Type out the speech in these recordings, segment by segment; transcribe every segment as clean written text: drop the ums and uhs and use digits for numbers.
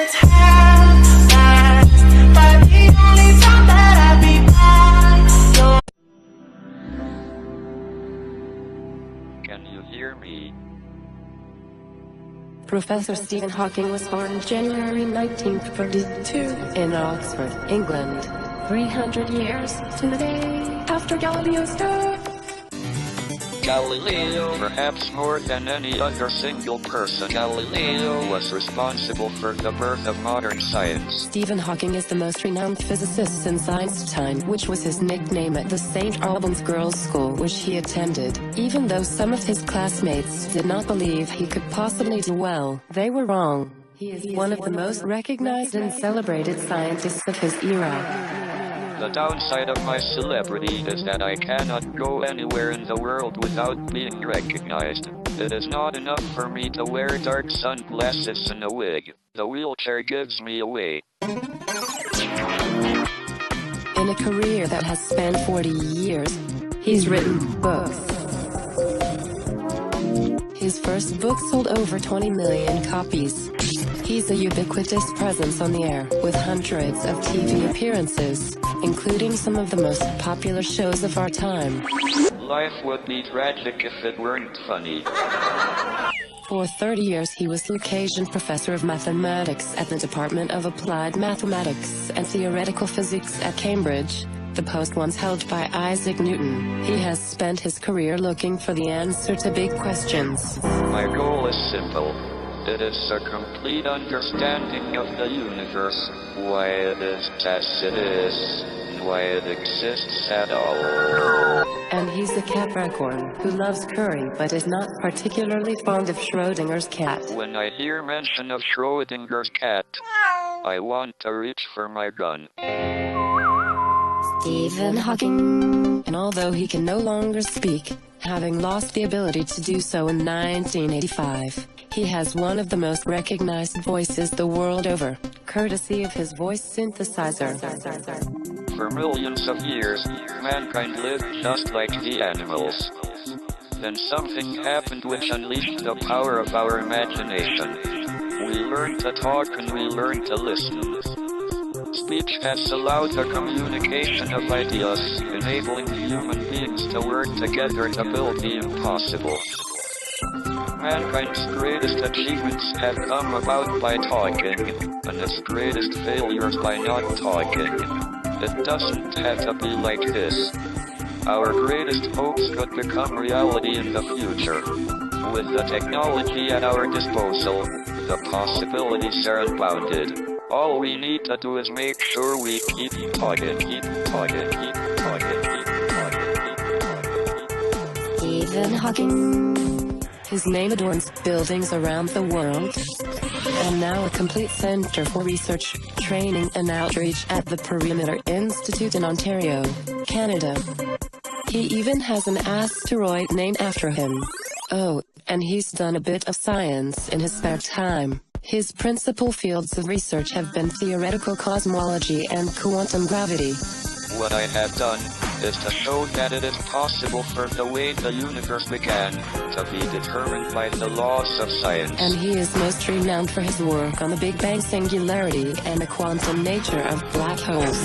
it's half-past, but the only time that I'd be by your... Can you hear me? Professor Stephen Hawking was born January 1942 in Oxford, England, 300 years to the day after Galileo's death. Galileo, perhaps more than any other single person, Galileo was responsible for the birth of modern science. Stephen Hawking is the most renowned physicist since Einstein, which was his nickname at the St. Albans Girls' School which he attended. Even though some of his classmates did not believe he could possibly do well, they were wrong. He is one of the most recognized and celebrated scientists of his era. The downside of my celebrity is that I cannot go anywhere in the world without being recognized. It is not enough for me to wear dark sunglasses and a wig. The wheelchair gives me away. In a career that has spanned 40 years, he's written books. His first book sold over 20 million copies. He's a ubiquitous presence on the air, with hundreds of TV appearances, including some of the most popular shows of our time. Life would be tragic if it weren't funny. For 30 years he was Lucasian Professor of Mathematics at the Department of Applied Mathematics and Theoretical Physics at Cambridge, the post once held by Isaac Newton. He has spent his career looking for the answer to big questions. My goal is simple. It is a complete understanding of the universe, why it is as it is, and why it exists at all. And he's a Capricorn who loves curry but is not particularly fond of Schrödinger's cat. When I hear mention of Schrödinger's cat, I want to reach for my gun. Stephen Hawking. And although he can no longer speak, having lost the ability to do so in 1985, he has one of the most recognized voices the world over, courtesy of his voice synthesizer. For millions of years, mankind lived just like the animals. Then something happened which unleashed the power of our imagination. We learned to talk and we learned to listen. Speech has allowed the communication of ideas, enabling human beings to work together to build the impossible. Mankind's greatest achievements have come about by talking, and its greatest failures by not talking. It doesn't have to be like this. Our greatest hopes could become reality in the future. With the technology at our disposal, the possibilities are unbounded. All we need to do is make sure we keep talking, keep talking, keep talking, keep talking, keep talking. Stephen Hawking. His name adorns buildings around the world, and now a complete center for research, training and outreach at the Perimeter Institute in Ontario, Canada. He even has an asteroid named after him. Oh, and he's done a bit of science in his spare time. His principal fields of research have been theoretical cosmology and quantum gravity. What I have done is to show that it is possible for the way the universe began to be determined by the laws of science. And he is most renowned for his work on the Big Bang singularity and the quantum nature of black holes.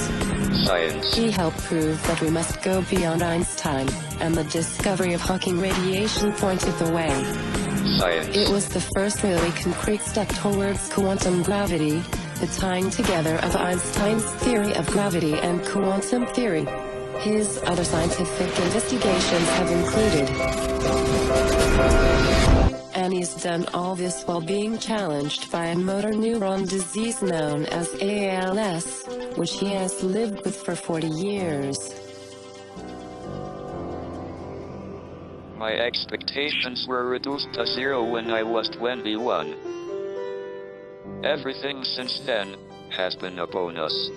Science. He helped prove that we must go beyond Einstein, and the discovery of Hawking radiation pointed the way. Science. It was the first really concrete step towards quantum gravity, the tying together of Einstein's theory of gravity and quantum theory. His other scientific investigations have included, and he's done all this while being challenged by a motor neuron disease known as ALS, which he has lived with for 40 years. My expectations were reduced to zero when I was 21. Everything since then has been a bonus.